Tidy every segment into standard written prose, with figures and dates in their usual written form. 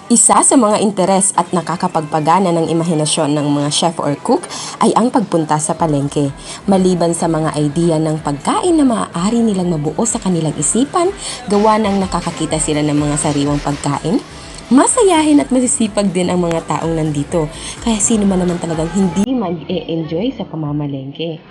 Isa sa mga interes at nakakapagpagana ng imahinasyon ng mga chef or cook ay ang pagpunta sa palengke. Maliban sa mga idea ng pagkain na maaari nilang mabuo sa kanilang isipan, gawa ng nakakakita sila ng mga sariwang pagkain, masayahin at masisipag din ang mga taong nandito. Kaya sino man naman talagang hindi mag-e-enjoy sa pamamalengke.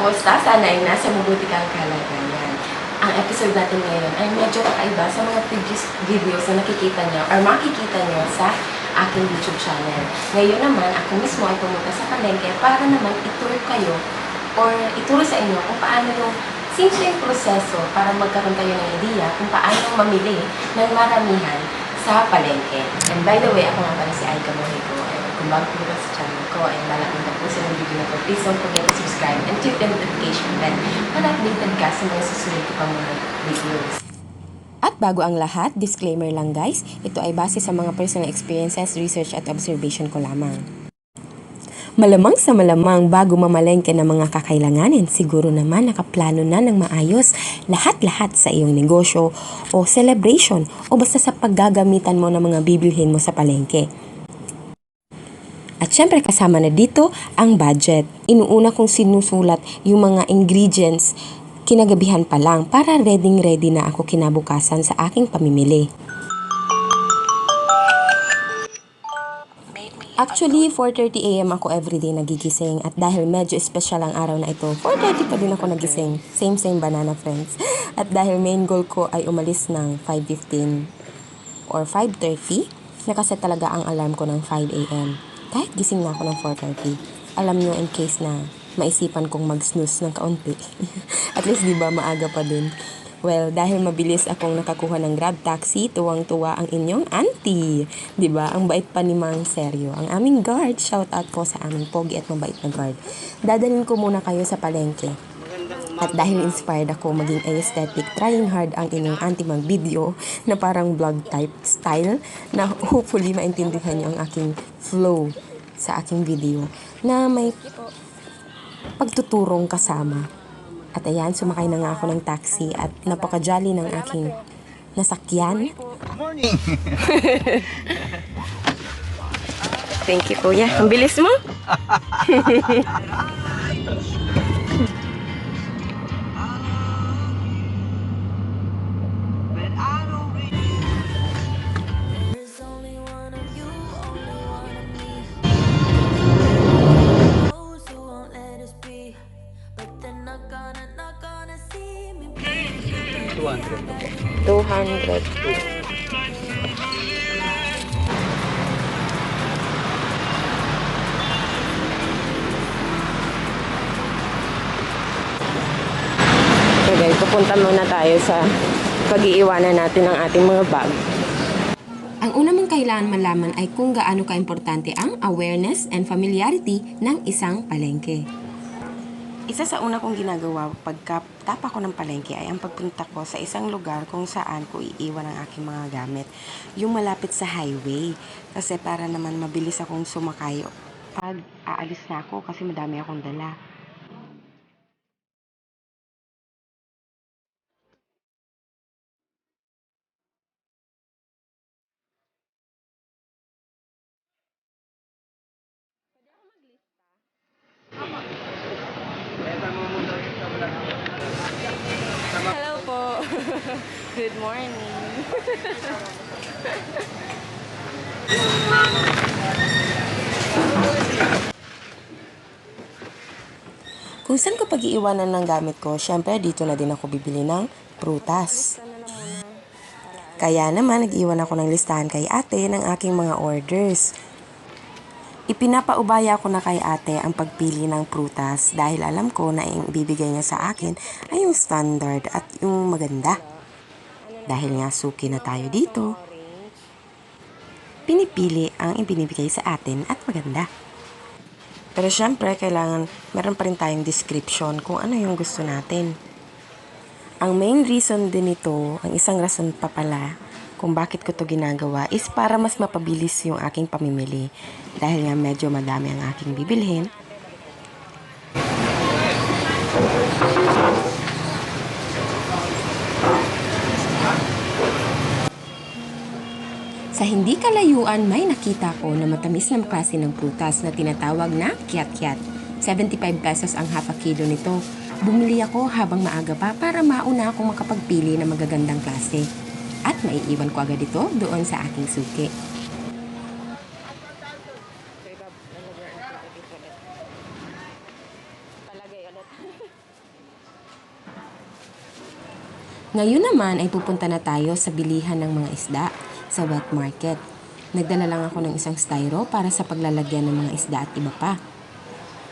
Kumusta? Sana ay nasa mabuti kang kalagayan. Ang episode natin ngayon ay medyo kakaiba sa mga previous videos na nakikita nyo or makikita nyo sa aking YouTube channel. Ngayon naman, ako mismo ay pumunta sa palengke para naman ituro kayo or ituro sa inyo kung paano yung simpleng proseso para magkaroon kayo ng idea kung paano mamili ng maramihan sa palengke. And by the way, ako nga pala si Aika Mojico. Kung bago po sa channel ko ay lalapin na po sa video na po. Please don't forget to subscribe and click the notification bell para updated ka sa mga susunod ko pang mga videos. At bago ang lahat, disclaimer lang guys, ito ay base sa mga personal experiences, research at observation ko lamang. Malamang sa malamang bago mamalengke ng mga kakailanganin, siguro naman nakaplano na ng maayos lahat-lahat sa iyong negosyo o celebration o basta sa paggagamitan mo ng mga bibilhin mo sa palengke. At syempre kasama na dito ang budget. Inuuna kong sinusulat yung mga ingredients kinagabihan pa lang para ready na ako kinabukasan sa aking pamimili. Actually, 4:30 AM ako everyday nagigising at dahil medyo special ang araw na ito, 4:30 pa din ako nagising. Same banana friends. At dahil main goal ko ay umalis ng 5:15 or 5:30, nakaset talaga ang alarm ko ng 5 AM. Kahit gising na ako ng 4:30. Alam nyo, in case na maisipan kong mag-snooze ng kaunti. At least diba maaga pa din. Well, dahil mabilis akong nakakuha ng Grab taxi, tuwang-tuwa ang inyong auntie. 'Di ba? Ang bait pa ni Mang Seryo. Ang aming guard, shout out po sa aming pogi at mabait na guard. Dadalhin ko muna kayo sa palengke. At dahil inspired ako maging aesthetic, trying hard ang inyong auntie mag-video na parang vlog type style na hopefully maintindihan niyo ang aking flow sa aking video na may pagtuturong kasama. At ayan, sumakay na nga ako ng taxi at napaka-jolly ng aking nasakyan. Good morning! Thank you, kuya. Ang bilis mo. $200. So guys, pupunta muna tayo sa pag-iiwanan natin ng ating mga bag. Ang una mong kailangan malaman ay kung gaano kaimportante ang awareness and familiarity ng isang palengke. Isa sa una kong ginagawa pagkatapa ko ng palengke ay ang pagpunta ko sa isang lugar kung saan ko iiwan ang aking mga gamit. Yung malapit sa highway. Kasi para naman mabilis akong sumakay pag aalis na ako kasi madami akong dala. Hello po. Good morning. Kung saan ko pag-iiwanan ng gamit ko, syempre dito na din ako bibili ng prutas. Kaya naman nag-iwan ako ng listahan kay ate ng aking mga orders. Ipinapaubaya ko na kay ate ang pagpili ng prutas dahil alam ko na yung ibibigay niya sa akin ay yung standard at yung maganda. Dahil nga suki na tayo dito, pinipili ang ibinibigay sa atin at maganda. Pero syempre, kailangan meron pa rin tayong description kung ano yung gusto natin. Ang main reason din nito, ang isang rason pa pala kung bakit ko to ginagawa is para mas mapabilis yung aking pamimili. Dahil nga medyo madami ang aking bibilhin. Sa hindi kalayuan, may nakita ko na matamis na klase ng prutas na tinatawag na kiat-kiat. 75 pesos ang half a kilo nito. Bumili ako habang maaga pa para mauna akong makapagpili ng magagandang klase. At maiiwan ko agad ito doon sa aking suki. Ngayon naman ay pupunta na tayo sa bilihan ng mga isda sa wet market. Nagdala lang ako ng isang styro para sa paglalagyan ng mga isda at iba pa.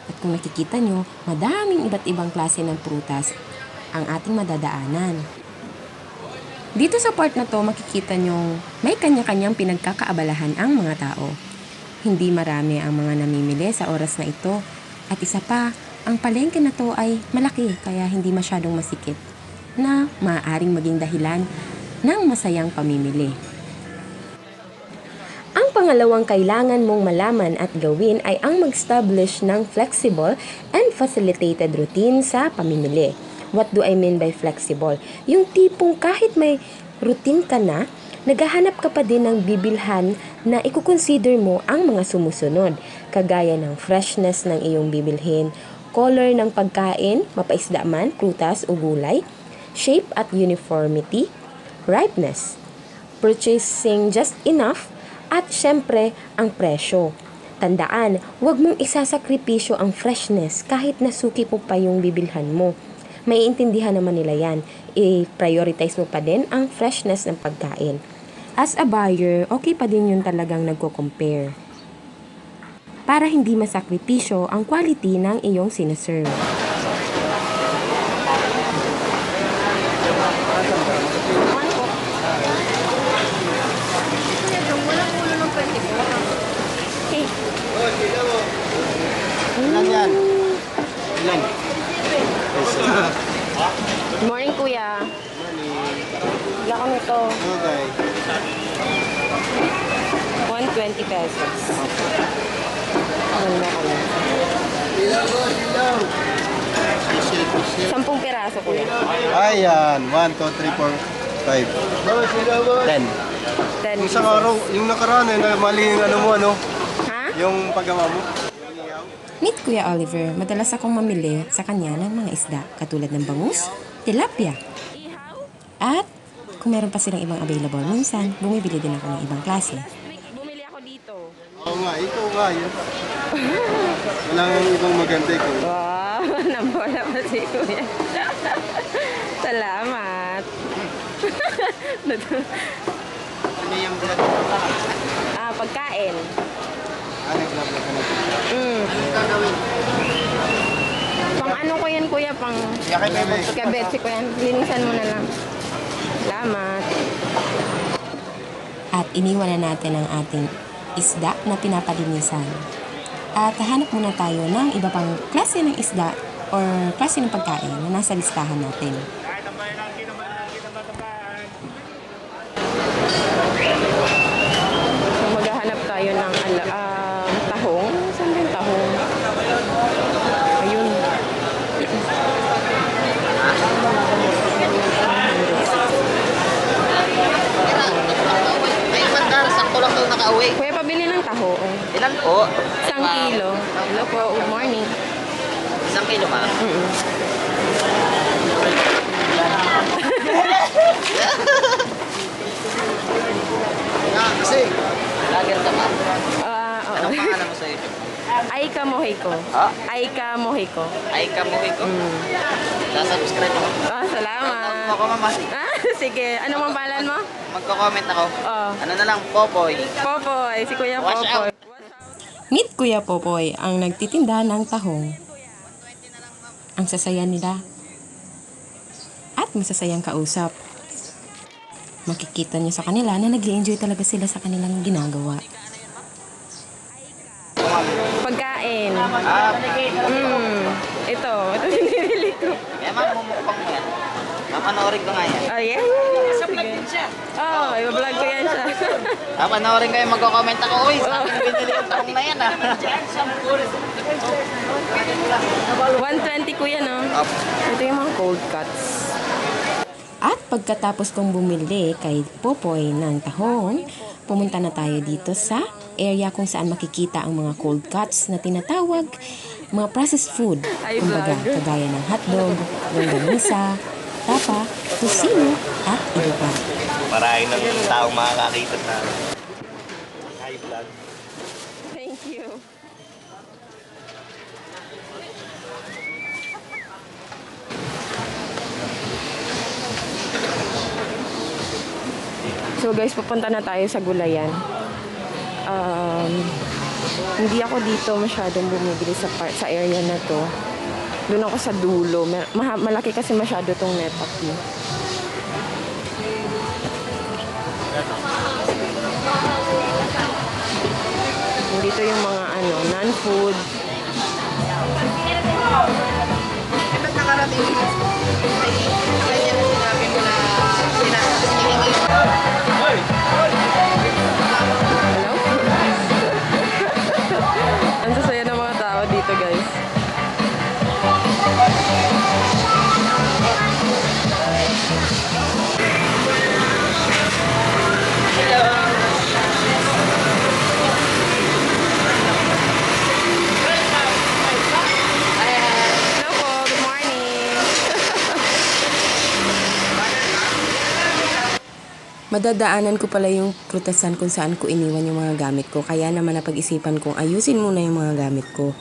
At kung nakikita nyo, madaming iba't ibang klase ng prutas ang ating madadaanan. Dito sa part na to, makikita nyo may kanya-kanyang pinagkakaabalahan ang mga tao. Hindi marami ang mga namimili sa oras na ito. At isa pa, ang palengke na to ay malaki kaya hindi masyadong masikip na maaaring maging dahilan ng masayang pamimili. Ang pangalawang kailangan mong malaman at gawin ay ang mag-establish ng flexible and facilitated routine sa pamimili. What do I mean by flexible? Yung tipong kahit may routine ka na, naghahanap ka pa din ng bibilhan na ikukonsider mo ang mga sumusunod, kagaya ng freshness ng iyong bibilhin, color ng pagkain, mapaisda man, prutas o gulay, shape at uniformity, ripeness, purchasing just enough, at syempre, ang presyo. Tandaan, huwag mong isasakripisyo ang freshness kahit nasuki po pa yung bibilhan mo. Maiintindihan naman nila yan. I-prioritize mo pa din ang freshness ng pagkain. As a buyer, okay pa din yun talagang nagko-compare. Para hindi masakripisyo ang quality ng iyong sineserve. Ilan yan? Ilan? Good morning, kuya. Bigla ko nito. Okay. 120 pesos. Ganda ko na. Ilaw ko, ilaw. Pisil, pisil. 10 piraso, kuya. Ayan. 1, 2, 3, 4, 5. 10. 10 Isang araw, yung nakaraan na mali yung ano mo, ano? Ha? Yung paggawa mo. Meet Kuya Oliver. Madalas akong mamili sa kanya ng mga isda, katulad ng bangus, tilapia. At kung meron pa silang ibang available, minsan bumibili din ako ng ibang klase. Bumili ako dito. Oo nga, ikaw nga yun. Walang ibang maganda ko. Wow, nabola pa si Kuya. Salamat. Ano yung vlog? Pagkain. Ano yung vlog ka na? Anong gagawin? Pang ano ko yan, kuya? Pang kabetsi ko yan. Linisan mo na lang. Salamat. At iniwan na natin ang ating isda na pinapalinisan. At hanap muna tayo ng iba pang klase ng isda or klase ng pagkain na nasa listahan natin. So, maghahanap tayo ng tahong. Saan ba yung tahong? Ayun. Ay, mandar, sakto lang daw nakauwi. Kuya, pabili ng tahong. Ilan po? 1 kilo. Hello po, good morning. 1 kilo ka? Kasi, Lager ka ba? Oo. Anong pangalan mo sa YouTube? Aika Mohiko. Ha? Aika Mohiko. Ay ka mo ko? Subscribe ako. Salamat. Ako mama. Sige, ano mang pangalan mo? Magko-comment ako. Oh. Ano na lang, Popoy. Popoy, si Kuya Watch Popoy. out. Meet Kuya Popoy, ang nagtitinda ng tahong. Ang sasaya nila. At masasayang kausap. Makikita niyo sa kanila na nag-enjoy talaga sila sa kanilang ginagawa. Pagkain. Ito binibili ko. Kaya ma'am, mumukbang mo yan. Mama, Papanoorin ko nga yan. Oh, yeah. Sa vlog din siya. Oo, iba-vlog ko yan siya. Panoorin kayo, magko-comment ako. Uy, sa akin binili yung tahong na yan ah. 120 ko yan, oh. Ito yung mga cold cuts. At pagkatapos kong bumili kay Popoy ng tahong, pumunta na tayo dito sa area kung saan makikita ang mga cold cuts na tinatawag mga processed food. Kumbaga, kagaya ng hotdog, longganisa, tapa, tocino, at iba pa. Marami ng taong makakakita sa high vlog. Thank you. So guys, pupunta na tayo sa gulayan. Hindi ako dito masyadong bumibili sa area na to. Doon ako sa dulo. Malaki kasi masyado tong network niyo. Dito yung mga non-food. Hello? Ang sasaya ng mga tao dito, guys. Hello po, good morning. Madadaanan ko pala yung prutasan kung saan ko iniwan yung mga gamit ko. Kaya naman napag-isipan kong ayusin muna yung mga gamit ko.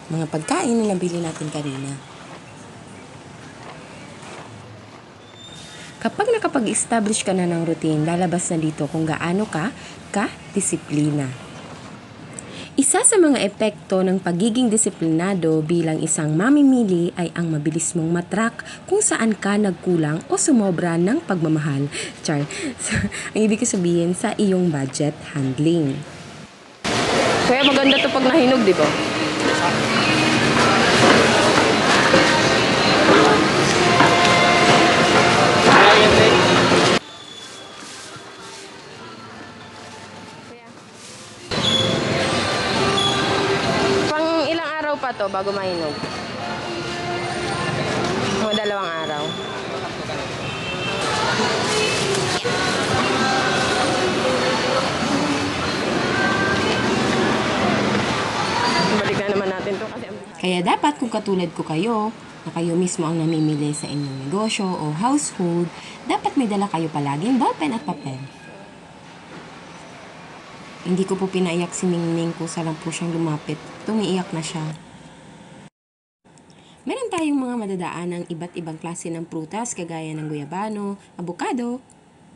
Mga pagkain na nabili natin kanina. Kapag nakapag-establish ka na ng routine, lalabas na dito kung gaano ka disiplina. Isa sa mga epekto ng pagiging disiplinado bilang isang mamimili ay ang mabilis mong matrack kung saan ka nagkulang o sumobra ng pagmamahal. Char. So, ang ibig sabihin sa iyong budget handling. Kaya maganda to pag nahinog, di ba? Pang ilang araw pa to bago mahinog? Mga 2 araw. Balik na naman natin to kasi Kaya dapat kung katulad ko kayo, na kayo mismo ang namimili sa inyong negosyo o household, dapat may dala kayo palaging ballpen at papel. Hindi ko po pinaiyak si Ningning kung saan lang po siyang lumapit. Tumiiyak na siya. Meron tayong mga madadaan ng iba't ibang klase ng prutas kagaya ng guyabano, abukado,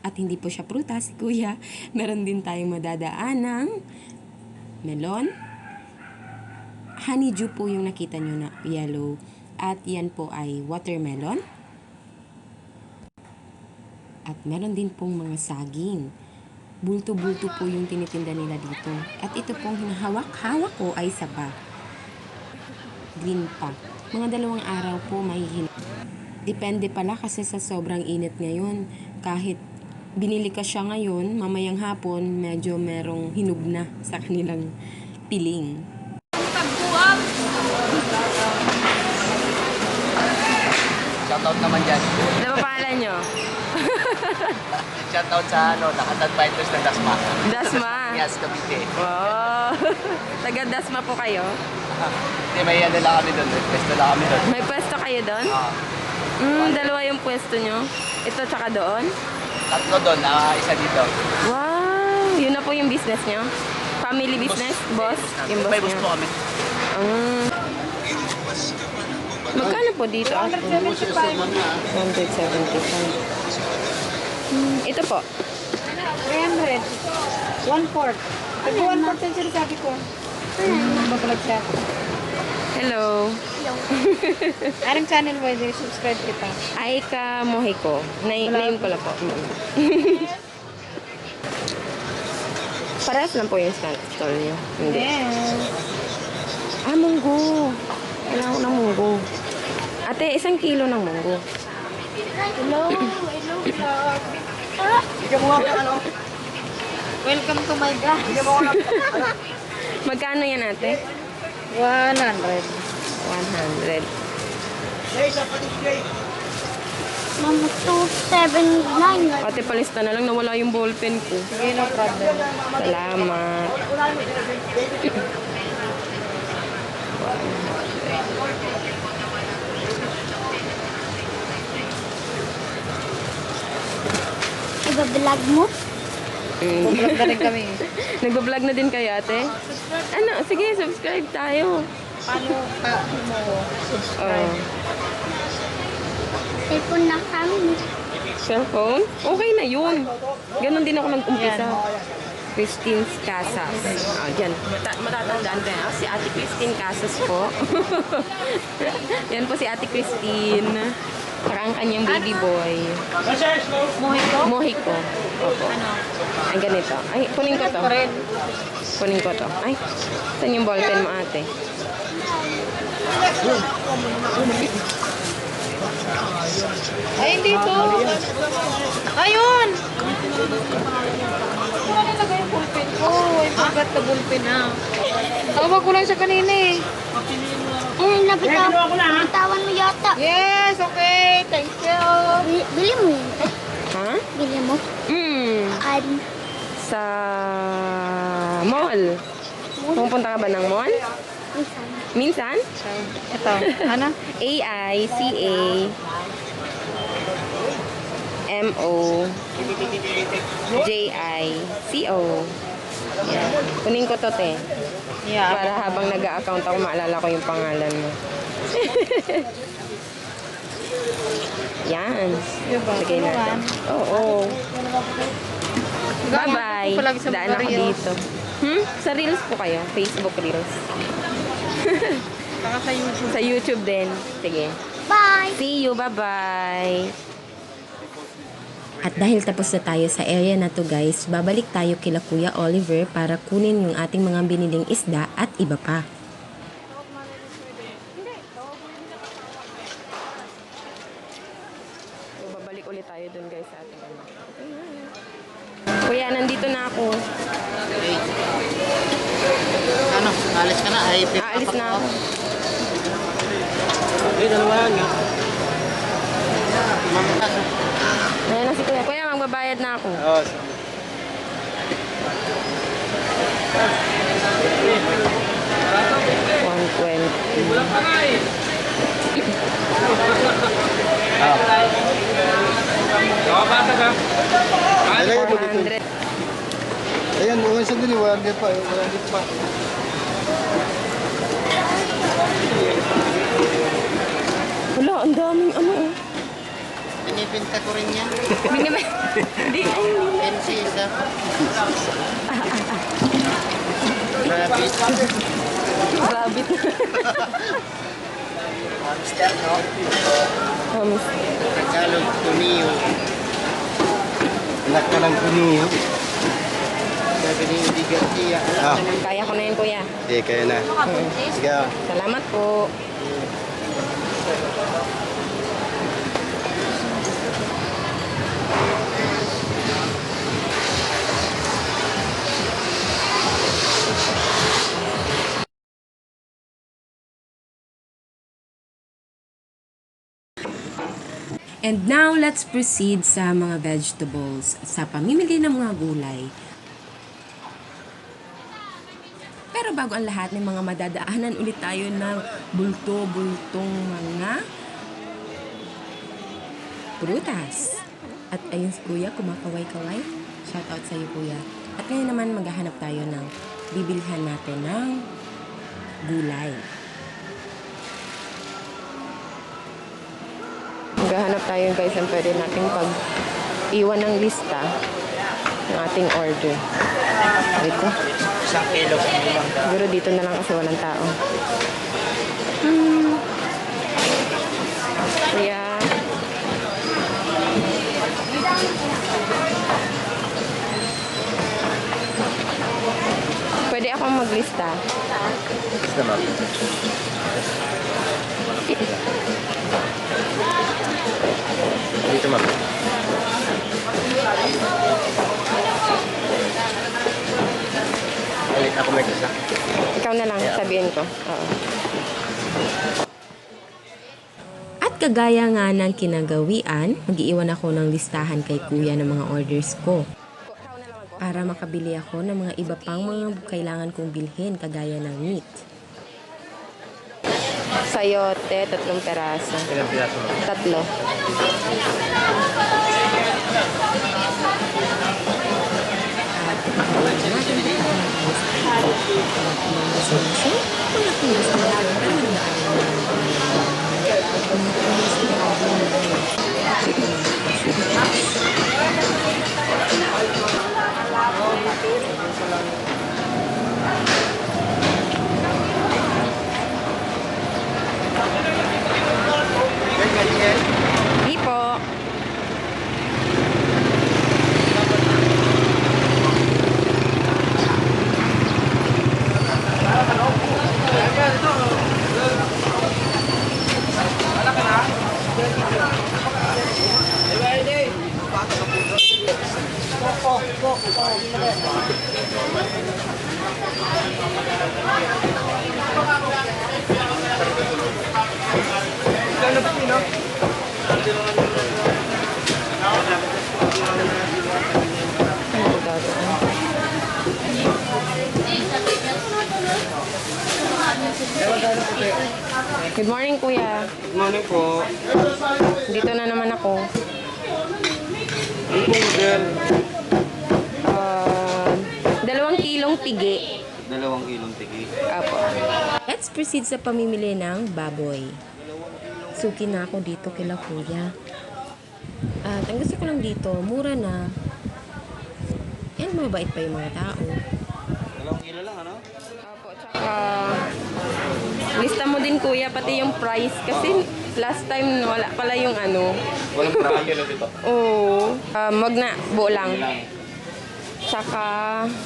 at hindi po siya prutas, si Kuya. Meron din tayong madadaan ng melon. Honeydew po yung nakita nyo na yellow. At yan po ay watermelon. At meron din pong mga saging. Bulto-bulto po yung tinitinda nila dito. At ito pong hinahawak-hawak ko ay saba. Green pa. Mga 2 araw po mahihinog. Depende pala kasi sa sobrang init ngayon. Kahit binili ka siya ngayon, mamayang hapon, medyo merong hinog na sa kanilang piling. Shoutout naman dyan. ano ba pangalan nyo? Shoutout sa Lakatan Fighters ng Dasma. Dasma. Yes, Cavite. Wow. Taga Dasma po kayo? Hindi, may ano lang kami doon. May pwesto lang kami doon. May pwesto kayo doon? Ah, 2 yung pwesto nyo. Ito tsaka doon? 3 doon, isa dito. Wow. Yun na po yung business nyo? Family business? Boss? Yung boss May boss nyo? po kami. Magkano po dito? 175. Ito po. 300. 1/4. Pag 1/4 yung sinasabi ko. Babalag siya. Hello. Anong channel mo? Subscribe kita. Aika Mohiko. Name ko lang po. Parehas lang po yung stall nyo. Hindi. Yes. Ah, munggo. Kailangan ko ng munggo. Ate, 1 kilo ng munggo. Hello, hello, vlog. Welcome to my guys. Magkano yan, ate? 100. 100. Mama, 279. Ate, palista na lang. Nawala yung ballpen ko. Sige, no problem. Salamat. Iba-vlog mo? Vlog na rin kami. Nagbablog na din kayo, ate? Ano? Sige, subscribe tayo. Paano ka mo? Oh. Cellphone na kami. Cellphone? Okay na yun. Ganon din ako nag-umpisa. Christine Casas. Ah, dyan. Matatandaan ko yan. Si Ate Christine Casas po. Yan po si Ate Christine. Saka ang kanyang baby boy. Mohito? Mohiko. Opo. Ano? Ay, ganito. Ay, kunin ko to. Pa rin. Kunin ko to. Ay, saan yung ballpen mo, ate? Ay, hindi to. Ayun! Wala nilagay yung bullpen ko. I forgot the bullpen na. Tawag ko lang siya kanina eh. Nabitawan mo yata. Yes, okay. Thank you. Bili mo yun. Ha? Bili mo. Sa mall. Pupunta ka ba ng mall? Minsan? Ito. Ano? AICAMOJICO. Yan. Kunin ko to, te. Yeah. Para habang nag-a-account ako, maalala ko yung pangalan mo. Yan. Diba? Sige na. Oo. Bye-bye. Ako palagi sa Daan mga ako reels. dito. Sa Reels po kayo? Facebook Reels? Saka sa YouTube. Sa YouTube din. Sige. Bye! See you. Bye-bye. At dahil tapos na tayo sa area na to guys, babalik tayo kila Kuya Oliver para kunin yung ating mga biniling isda at iba pa. So, babalik ulit tayo dun guys sa ating ano. Kuya, nandito na ako. Ano, alis ka na. Ay, Aalis na ako. Eh, dalawa yan nga. Ayan na si Kuya. Kuya, magbabayad na ako. Oo, sige. Ilagay mo dito. 400. Ayan, buwan sa dili, 100 pa. 100 pa. Wala, ang daming ano oh. Pinipinta ko rin yan. Hindi, ay, hindi. Pensi isa. Rabbit. Rabbit. Hamster, no? Tagalog, Tuniyo. Anak ka ng kuniyo. Sabi ni Udi Garcia. Ah, Kaya ko na yun, Kuya. kaya na. Sige ah. Salamat po. And now, let's proceed sa mga vegetables, sa pamimili ng mga gulay. Pero bago ang lahat ng mga madadaanan ulit tayo ng bulto-bultong mga prutas. At ayun si Kuya, kumakaway-kaway. Shoutout sa iyo, Kuya. At ngayon naman maghahanap tayo ng bibilhan natin ng gulay. Maghahanap tayo guys ang pwede nating pag-iwan ng lista ng ating order. Dito. 1 kilo. Siguro dito na lang kasi walang tao. Kuya. Pwede akong maglista. Basta Ikaw na lang, sabihin ko. Oo. At kagaya nga ng kinagawian, mag-iiwan ako ng listahan kay kuya ng mga orders ko. Para makabili ako ng mga iba pang mga kailangan kong bilhin kagaya ng meat. Sayote, 3 peraso. Ilang piraso mo? 3. Di po. Good morning, kuya. Good morning po. Dito na naman ako. Ano pong order? 2 kilong pigi. 2 kilong tigi. Apo. Let's proceed sa pamimili ng baboy. Suki na ako dito kila kuya. At ang gusto ko lang dito, mura na. And mabait pa yung mga tao. 2 kilo lang, ano? Apo, tsaka lista mo din kuya, pati yung price. Kasi last time wala pala yung ano. Walang prayo na dito. Oo. Wag na, buo lang. Tsaka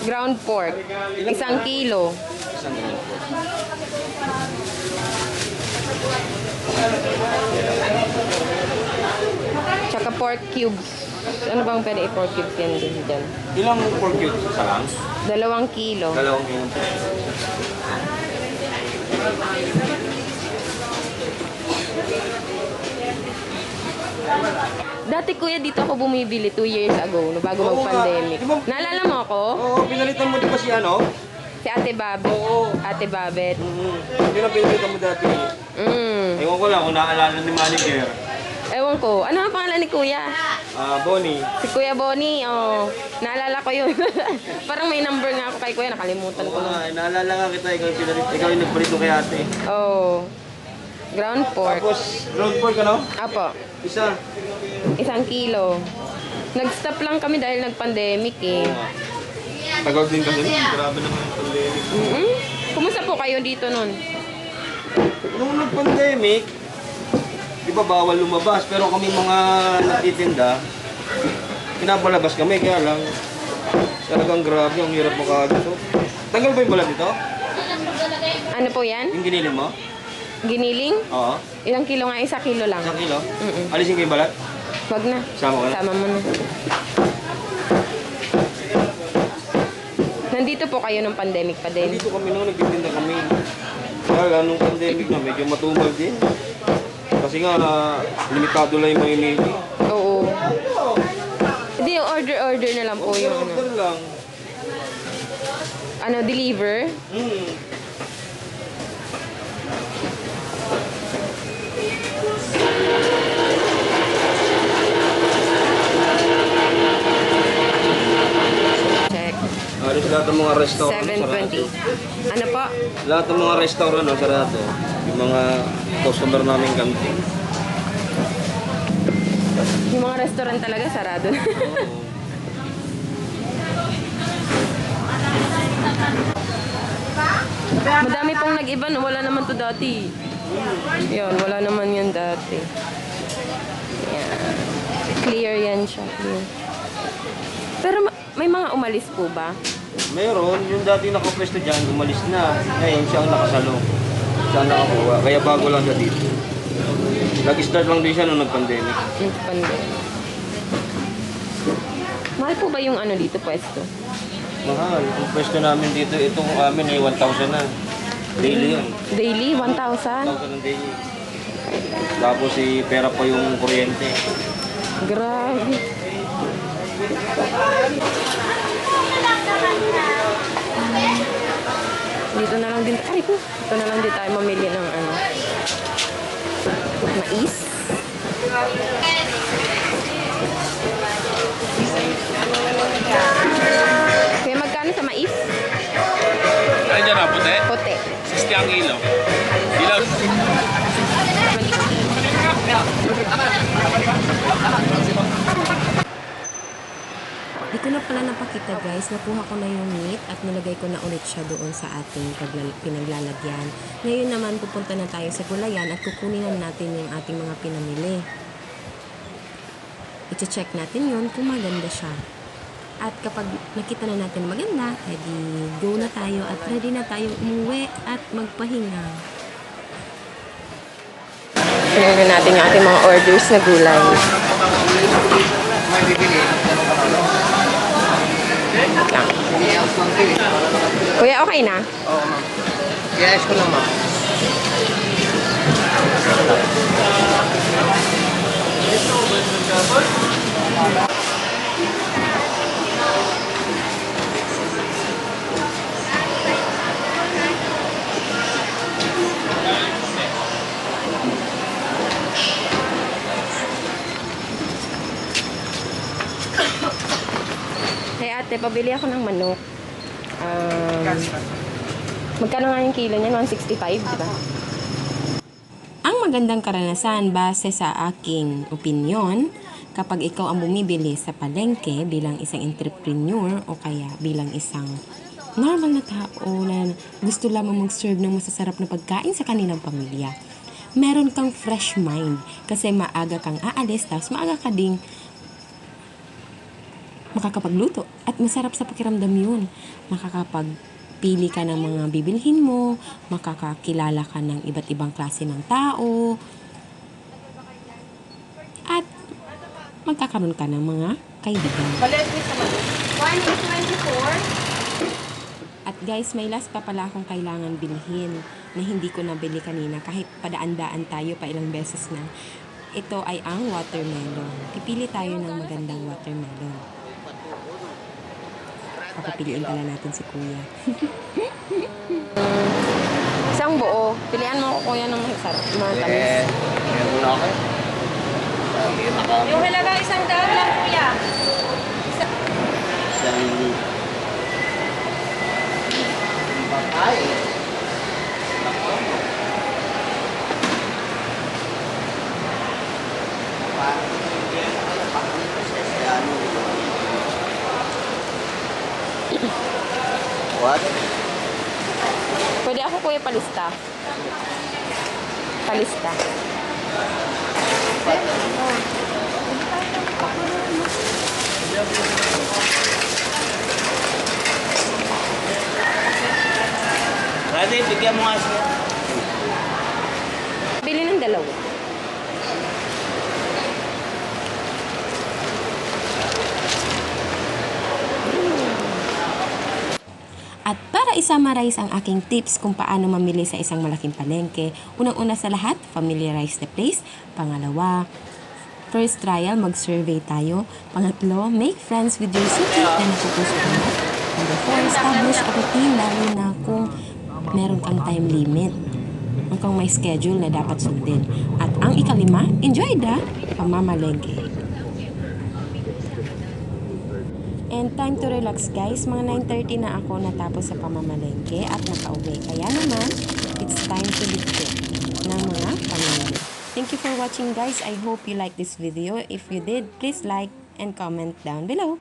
ground pork, 1 kilo. Isang gramo po. Tsaka pork cubes. Ano bang pwede i-pork cubes yan din dyan? Ilang pork cubes sa lang? 2 kilo. 2 kilong po. Dati kuya dito ako bumibili 2 years ago, no, bago Oo nga. mag-pandemic. Di ba- Naalala mo ako? Oo, pinalitan mo di ba si ano? Si Ate Babet. Oo. Ate Babet. Yun ang pinalitan mo dati. Ewan ko lang kung naaalala ni manager. Ewan ko. Ano ang pangalan ni kuya? Bonnie. Si Kuya Bonnie. Oh, naalala ko yun. Parang may number nga ako kay kuya, nakalimutan ko Oo na. nga, naalala nga kita, ikaw yung nagpalit mo kay ate. Oh. Ground pork. Tapos, ground pork ano? Apo. Isa. 1 kilo. Nag-stop lang kami dahil nag-pandemic eh. Tagal din kasi. Grabe naman yung pandemic. Kumusta po kayo dito nun? Nung nag-pandemic, di ba bawal lumabas, pero kami mga nagtitinda, pinapalabas kami, kaya lang, talagang grabe, ang hirap makaagos. So, tanggal ba yung balat dito? Ano po yan? Yung giniling mo? Giniling? Oo. Ilang kilo nga? 1 kilo lang. 1 kilo? Mm-mm. Alisin ko yung balat? Wag na. Sama ko na? Sama mo na. Nandito po kayo nung pandemic pa din. Dito kami noon, nagtitinda kami. Kaya lang, nung pandemic na, medyo matumal din. Kasi nga, limitado lang yung mamimili. Oo. Hindi, order na lang po yung ano. Order lang. Ano, deliver? Check. Alis lahat ng mga restaurant. 720. Ano po? Lahat ng mga restaurant, sarado. Yung mga customer namin kantin. Yung mga restaurant talaga sarado na. Madami pong nag-iba, no? Wala naman to dati. Yan, wala naman yan dati. Yan. Clear yan siya. Clear. Pero may mga umalis po ba? Meron, yung dati nakapwesto dyan, umalis na. Ngayon, siya ang nakasalong. Siya ang nakakuha. Kaya bago lang siya dito. Nag-start lang din siya nung nag-pandemic. Yung pandemic. Mahal po ba yung ano dito, pwesto? Mahal. Ang pwesto namin dito, itong amin ay 1,000 na. Daily yun. Daily, 1,000. 1,000 ang daily. Tapos pera pa yung kuryente. Grabe. Dito na lang din, ay ko, dito na lang din tayo mamili ng ano, mais. Kaya magkano sa mais? Ano dyan na, puti? Puti. 60 ang kilo. Ilaw. Di ko na pala napakita guys, nakuha ko na yung meat at nilagay ko na ulit siya doon sa ating pinaglalagyan. Ngayon naman pupunta na tayo sa gulayan at kukunin na natin yung ating mga pinamili. I-check natin yun kung maganda siya. At kapag nakita na natin maganda, edi go na tayo at ready na tayo umuwi at magpahinga. Tingnan natin yung ating mga orders na gulay. Kuya, okay na? Oo, ma'am. I-ayos ko lang, ma'am. Hey ate, pabili ako ng manok. Magkano nga yung kilo niyan? 165, di ba? Ang magandang karanasan base sa aking opinyon, kapag ikaw ang bumibili sa palengke bilang isang entrepreneur o kaya bilang isang normal na tao na gusto lamang mag-serve ng masasarap na pagkain sa kanilang pamilya, meron kang fresh mind kasi maaga kang aalis tapos maaga ka ding makakapagluto at masarap sa pakiramdam yun. Makakapagpili ka ng mga bibilhin mo, makakakilala ka ng iba't ibang klase ng tao, at magkakaroon ka ng mga kaibigan. At guys, may last pa pala akong kailangan bilhin na hindi ko nabili kanina kahit padaan-daan tayo pa ilang beses na. Ito ay ang watermelon. Pipili tayo ng magandang watermelon. Papapiliin pala natin si Kuya. Isang buo. Pilihan mo ko kuya ng masarap. Matamis. Meron muna ako. Yung halaga $100 lang, kuya. What? Pwede ako kuya palista. Palista. Ate, bigyan mo nga siya. Bili ng dalawa. At para i-summarize ang aking tips kung paano mamili sa isang malaking palengke, unang-una sa lahat, familiarize the place. Pangalawa, first trial, mag-survey tayo. Pangatlo, make friends with your city na napupuso mo. Number 4, establish a routine lalo na kung meron kang time limit. Kung may schedule na dapat sundin. At ang ikalima, enjoy the pamamalengke. And time to relax guys, mga 9:30 na ako natapos sa pamamalengke at nakauwi. Kaya naman, it's time to liquid ng mga pamilya. Thank you for watching guys. I hope you like this video. If you did, please like and comment down below.